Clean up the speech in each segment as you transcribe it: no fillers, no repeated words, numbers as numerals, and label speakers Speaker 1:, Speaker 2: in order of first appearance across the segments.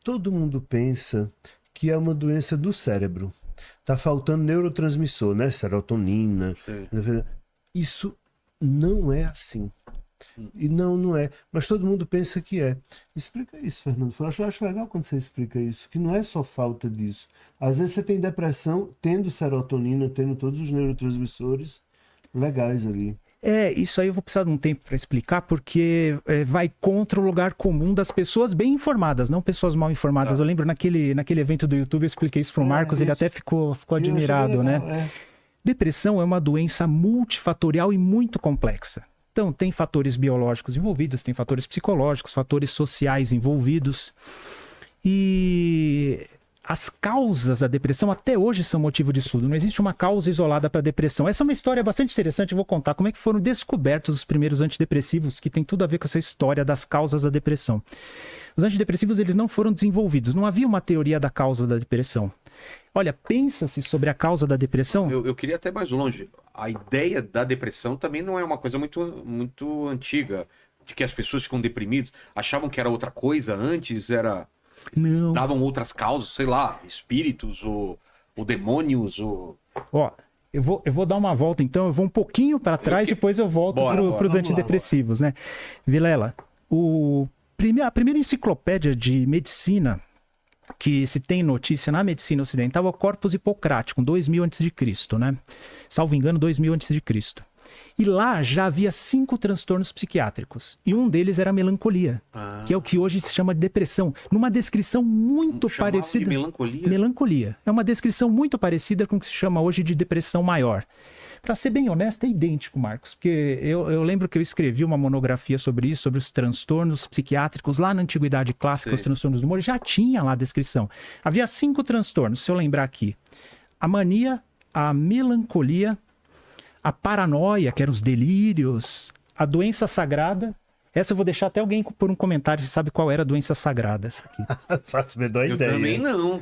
Speaker 1: Todo mundo pensa que é uma doença do cérebro. Tá faltando neurotransmissor, né? Serotonina.
Speaker 2: Sim.
Speaker 1: Isso não é assim. E não é. Mas todo mundo pensa que é. Explica isso, Fernando. Eu acho legal quando você explica isso, que não é só falta disso. Às vezes você tem depressão, tendo serotonina, tendo todos os neurotransmissores legais ali.
Speaker 3: Isso aí eu vou precisar de um tempo para explicar, porque vai contra o lugar comum das pessoas bem informadas, não pessoas mal informadas.
Speaker 2: Tá.
Speaker 3: Eu lembro naquele evento do YouTube, eu expliquei isso pro Marcos, ele
Speaker 1: isso.
Speaker 3: até ficou
Speaker 1: Eu achei
Speaker 3: admirado,
Speaker 1: legal,
Speaker 3: né? Depressão é uma doença multifatorial e muito complexa. Então, tem fatores biológicos envolvidos, tem fatores psicológicos, fatores sociais envolvidos. E as causas da depressão até hoje são motivo de estudo. Não existe uma causa isolada para a depressão. Essa é uma história bastante interessante. Eu vou contar como é que foram descobertos os primeiros antidepressivos, que tem tudo a ver com essa história das causas da depressão. Os antidepressivos, eles não foram desenvolvidos. Não havia uma teoria da causa da depressão. Olha, pensa-se sobre a causa da depressão.
Speaker 2: Eu queria até mais longe. A ideia da depressão também não é uma coisa muito antiga, de que as pessoas ficam deprimidas, achavam que era outra coisa antes,
Speaker 3: Não.
Speaker 2: davam outras causas, sei lá, espíritos ou demônios ou...
Speaker 3: Ó, eu vou dar uma volta, então. Eu vou um pouquinho para trás, depois eu volto para os antidepressivos, né? Vilela, a primeira enciclopédia de medicina que se tem notícia na medicina ocidental é o Corpus Hipocrático, 2000 a.C., né? Salvo engano, 2000 a.C. E lá já havia 5 transtornos psiquiátricos. E um deles era a melancolia, que é o que hoje se chama de depressão. Numa descrição muito parecida...
Speaker 2: de melancolia?
Speaker 3: Melancolia. É uma descrição muito parecida com o que se chama hoje de depressão maior. Para ser bem honesto, é idêntico, Marcos, porque eu lembro que eu escrevi uma monografia sobre isso, sobre os transtornos psiquiátricos lá na Antiguidade Clássica, os transtornos do humor, já tinha lá a descrição. Havia 5 transtornos, se eu lembrar aqui. A mania, a melancolia, a paranoia, que eram os delírios, a doença sagrada. Essa eu vou deixar até alguém por um comentário se sabe qual era a doença sagrada. Essa aqui.
Speaker 1: Faço a menor ideia.
Speaker 2: Eu também não.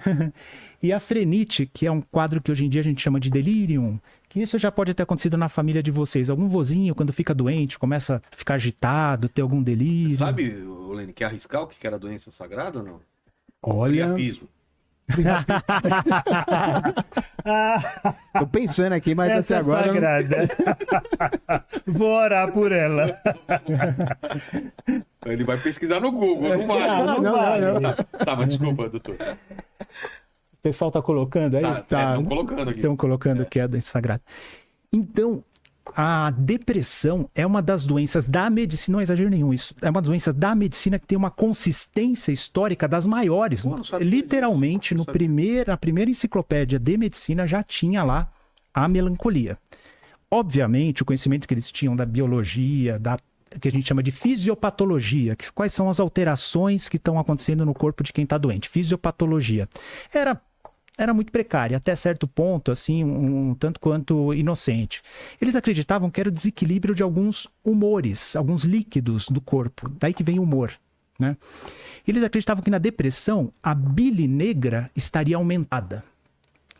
Speaker 3: E a frenite, que é um quadro que hoje em dia a gente chama de delirium, que isso já pode ter acontecido na família de vocês. Algum vozinho, quando fica doente, começa a ficar agitado, ter algum delírio.
Speaker 2: Você sabe, Lene, quer arriscar o que era doença sagrada ou não?
Speaker 4: Olha,
Speaker 2: Priapismo.
Speaker 4: tô pensando aqui, mas
Speaker 1: Essa
Speaker 4: até agora...
Speaker 1: sagrada. Vou orar por ela.
Speaker 2: Ele vai pesquisar no Google, não vai.
Speaker 4: Não.
Speaker 2: Tá, mas desculpa, doutor.
Speaker 3: O pessoal tá colocando aí?
Speaker 2: Estão colocando aqui.
Speaker 3: Estão colocando que é a doença sagrada. Então, a depressão é uma das doenças da medicina, não é exagero nenhum isso, é uma doença da medicina que tem uma consistência histórica das maiores.
Speaker 2: Pô, não sabia
Speaker 3: Literalmente,
Speaker 2: disso,
Speaker 3: na primeira enciclopédia de medicina já tinha lá a melancolia. Obviamente, o conhecimento que eles tinham da biologia, que a gente chama de fisiopatologia, quais são as alterações que estão acontecendo no corpo de quem está doente, fisiopatologia, era muito precária, até certo ponto, assim, um tanto quanto inocente. Eles acreditavam que era o desequilíbrio de alguns humores, alguns líquidos do corpo, daí que vem o humor, né? Eles acreditavam que na depressão a bile negra estaria aumentada.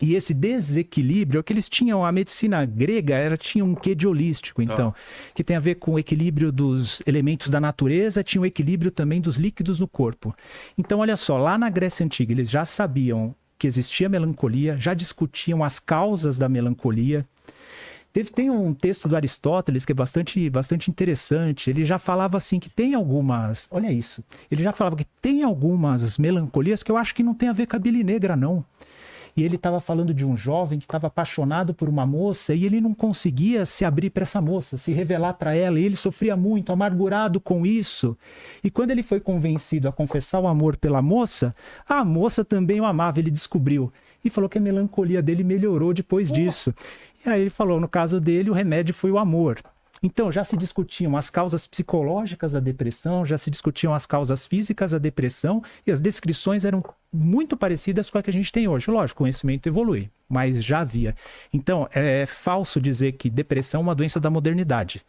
Speaker 3: E esse desequilíbrio, que eles tinham, a medicina grega tinha um quê de holístico, então, que tem a ver com o equilíbrio dos elementos da natureza, tinha o equilíbrio também dos líquidos no corpo. Então, olha só, lá na Grécia Antiga, eles já sabiam que existia melancolia, já discutiam as causas da melancolia. Tem um texto do Aristóteles que é bastante interessante. Ele já falava assim que tem algumas... Olha isso. Ele já falava que tem algumas melancolias que eu acho que não tem a ver com a bile negra, não. E ele estava falando de um jovem que estava apaixonado por uma moça e ele não conseguia se abrir para essa moça, se revelar para ela. E ele sofria muito, amargurado com isso. E quando ele foi convencido a confessar o amor pela moça, a moça também o amava, ele descobriu. E falou que a melancolia dele melhorou depois disso. E aí ele falou, no caso dele, o remédio foi o amor. Então, já se discutiam as causas psicológicas da depressão, já se discutiam as causas físicas da depressão, e as descrições eram muito parecidas com a que a gente tem hoje. Lógico, o conhecimento evolui, mas já havia. Então, é falso dizer que depressão é uma doença da modernidade.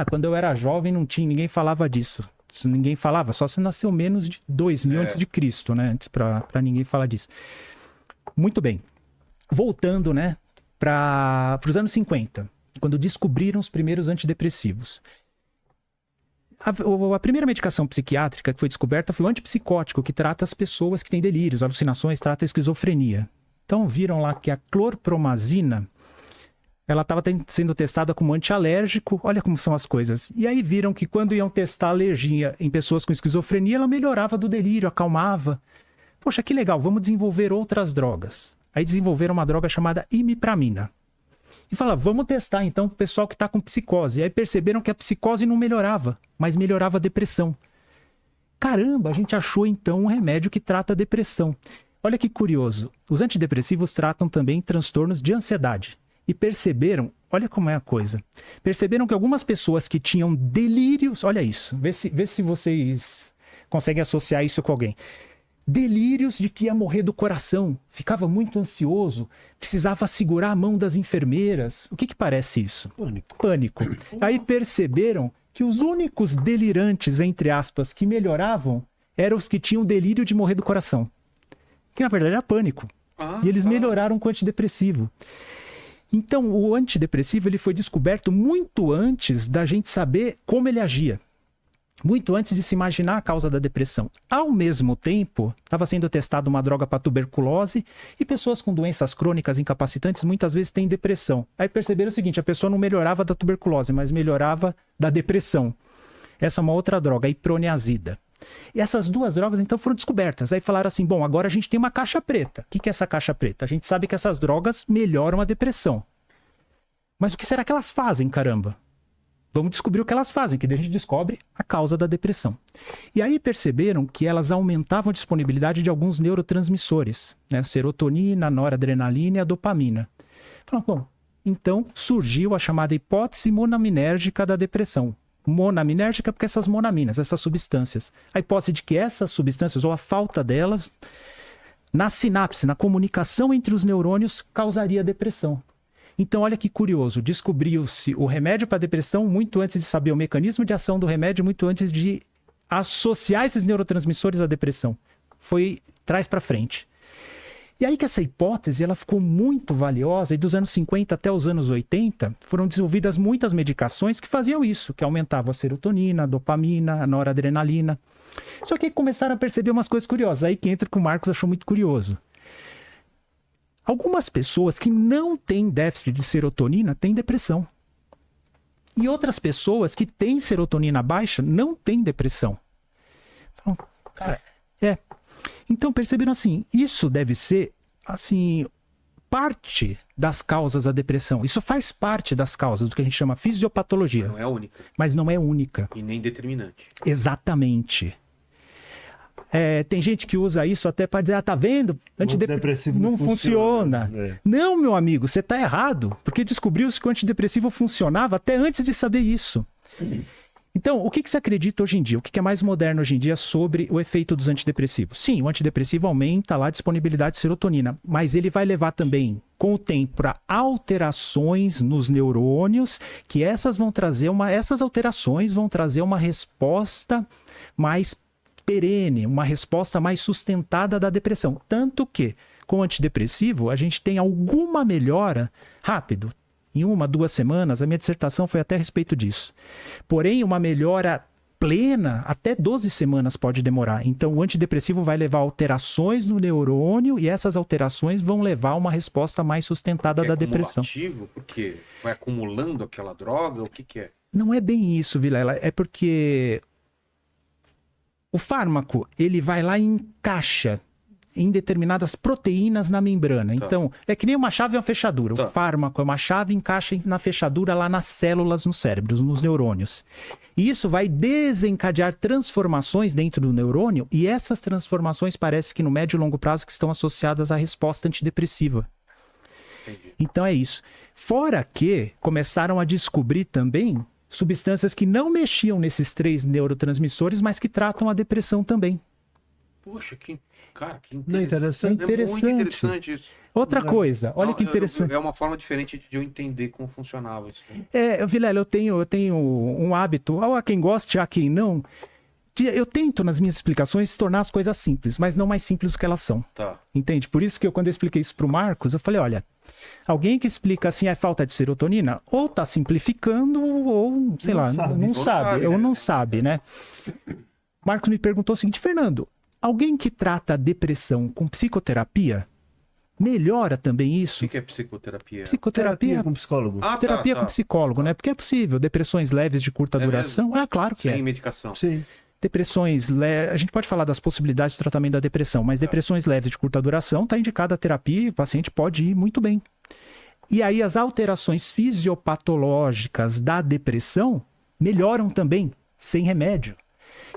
Speaker 3: Quando eu era jovem não tinha, ninguém falava disso. Ninguém falava, só se nasceu menos de 2000 antes de Cristo, né? Antes para ninguém falar disso. Muito bem. Voltando, né, para os anos 50. Quando descobriram os primeiros antidepressivos. A primeira medicação psiquiátrica que foi descoberta foi o antipsicótico, que trata as pessoas que têm delírios, alucinações, trata a esquizofrenia. Então viram lá que a clorpromazina, ela estava sendo testada como antialérgico, olha como são as coisas. E aí viram que quando iam testar alergia em pessoas com esquizofrenia, ela melhorava do delírio, acalmava. Poxa, que legal, vamos desenvolver outras drogas. Aí desenvolveram uma droga chamada imipramina. E falaram, vamos testar então o pessoal que está com psicose. E aí perceberam que a psicose não melhorava, mas melhorava a depressão. Caramba, a gente achou então um remédio que trata a depressão. Olha que curioso, os antidepressivos tratam também transtornos de ansiedade. E perceberam, olha como é a coisa, perceberam que algumas pessoas que tinham delírios, olha isso, vê se vocês conseguem associar isso com alguém. Delírios de que ia morrer do coração, ficava muito ansioso, precisava segurar a mão das enfermeiras. O que parece isso? Pânico. Aí perceberam que os únicos delirantes, entre aspas, que melhoravam eram os que tinham delírio de morrer do coração. Que na verdade era pânico. E eles melhoraram com o antidepressivo. Então, o antidepressivo ele foi descoberto muito antes da gente saber como ele agia. Muito antes de se imaginar a causa da depressão. Ao mesmo tempo, estava sendo testada uma droga para tuberculose e pessoas com doenças crônicas incapacitantes muitas vezes têm depressão. Aí perceberam o seguinte, a pessoa não melhorava da tuberculose, mas melhorava da depressão. Essa é uma outra droga, a iproniazida. E essas duas drogas, então, foram descobertas. Aí falaram assim, bom, agora a gente tem uma caixa preta. O que é essa caixa preta? A gente sabe que essas drogas melhoram a depressão. Mas o que será que elas fazem, caramba? Vamos descobrir o que elas fazem, que daí a gente descobre a causa da depressão. E aí perceberam que elas aumentavam a disponibilidade de alguns neurotransmissores, né? Serotonina, noradrenalina e a dopamina. Falaram, bom, então surgiu a chamada hipótese monaminérgica da depressão. Monaminérgica porque essas monaminas, essas substâncias. A hipótese de que essas substâncias, ou a falta delas, na sinapse, na comunicação entre os neurônios, causaria depressão. Então, olha que curioso, descobriu-se o remédio para a depressão muito antes de saber o mecanismo de ação do remédio, muito antes de associar esses neurotransmissores à depressão. Foi trás para frente. E aí que essa hipótese ela ficou muito valiosa, e dos anos 50 até os anos 80 foram desenvolvidas muitas medicações que faziam isso, que aumentavam a serotonina, a dopamina, a noradrenalina. Só que começaram a perceber umas coisas curiosas, aí que entra o que o Marcos achou muito curioso. Algumas pessoas que não têm déficit de serotonina têm depressão. E outras pessoas que têm serotonina baixa não têm depressão. Cara, Então perceberam assim, isso deve ser assim, parte das causas da depressão. Isso faz parte das causas do que a gente chama fisiopatologia.
Speaker 2: Não é única.
Speaker 3: Mas não é única.
Speaker 2: E nem determinante.
Speaker 3: Exatamente. Tem gente que usa isso até para dizer, tá vendo?
Speaker 1: Antidepressivo
Speaker 3: não funciona.
Speaker 1: É.
Speaker 3: Não, meu amigo, você tá errado. Porque descobriu-se que o antidepressivo funcionava até antes de saber isso. Então, o que você acredita hoje em dia? O que é mais moderno hoje em dia sobre o efeito dos antidepressivos? Sim, o antidepressivo aumenta lá a disponibilidade de serotonina, mas ele vai levar também, com o tempo, para alterações nos neurônios, que essas alterações vão trazer uma resposta mais perene, uma resposta mais sustentada da depressão. Tanto que, com o antidepressivo, a gente tem alguma melhora rápido. Em 1, 2 semanas, a minha dissertação foi até a respeito disso. Porém, uma melhora plena, até 12 semanas pode demorar. Então, o antidepressivo vai levar alterações no neurônio e essas alterações vão levar a uma resposta mais sustentada da depressão.
Speaker 2: Porque vai acumulando aquela droga? O que é?
Speaker 3: Não é bem isso, Vilela. É porque o fármaco, ele vai lá e encaixa em determinadas proteínas na membrana. Tá. Então, é que nem uma chave e uma fechadura. Tá. O fármaco é uma chave e encaixa na fechadura lá nas células no cérebro, nos neurônios. E isso vai desencadear transformações dentro do neurônio e essas transformações parece que no médio e longo prazo que estão associadas à resposta antidepressiva. Entendi. Então é isso. Fora que começaram a descobrir também substâncias que não mexiam nesses 3 neurotransmissores, mas que tratam a depressão também.
Speaker 2: Poxa, que
Speaker 1: interessante.
Speaker 2: É muito interessante isso.
Speaker 3: Outra coisa, olha que interessante.
Speaker 2: É uma forma diferente de eu entender como funcionava isso.
Speaker 3: Vilela, eu tenho um hábito, há quem goste, há quem não. Eu tento, nas minhas explicações, tornar as coisas simples, mas não mais simples do que elas são.
Speaker 2: Tá.
Speaker 3: Entende? Por isso que quando eu expliquei isso pro Marcos, eu falei, olha, alguém que explica assim, é falta de serotonina, ou tá simplificando, ou, sei lá, não sabe, ou não sabe, né? Marcos me perguntou o seguinte, Fernando, alguém que trata a depressão com psicoterapia, melhora também isso?
Speaker 2: O que é psicoterapia?
Speaker 3: Psicoterapia
Speaker 1: com psicólogo.
Speaker 3: terapia com psicólogo, né? Porque é possível. Depressões leves de curta duração.
Speaker 2: mesmo?
Speaker 3: Ah, claro que
Speaker 2: Sem
Speaker 3: é.
Speaker 2: medicação.
Speaker 1: Sim.
Speaker 3: Depressões leves. A gente pode falar das possibilidades de tratamento da depressão, mas depressões leves de curta duração, está indicada a terapia e o paciente pode ir muito bem. E aí as alterações fisiopatológicas da depressão melhoram também, sem remédio.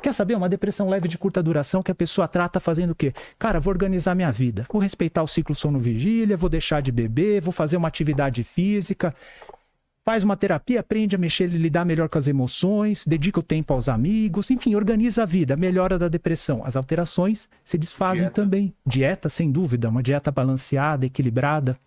Speaker 3: Quer saber? Uma depressão leve de curta duração que a pessoa trata fazendo o quê? Cara, vou organizar minha vida. Vou respeitar o ciclo sono-vigília, vou deixar de beber, vou fazer uma atividade física. Faz uma terapia, aprende a mexer e lidar melhor com as emoções, dedica o tempo aos amigos, enfim, organiza a vida, melhora da depressão. As alterações se desfazem também. Dieta, sem dúvida, uma dieta balanceada, equilibrada.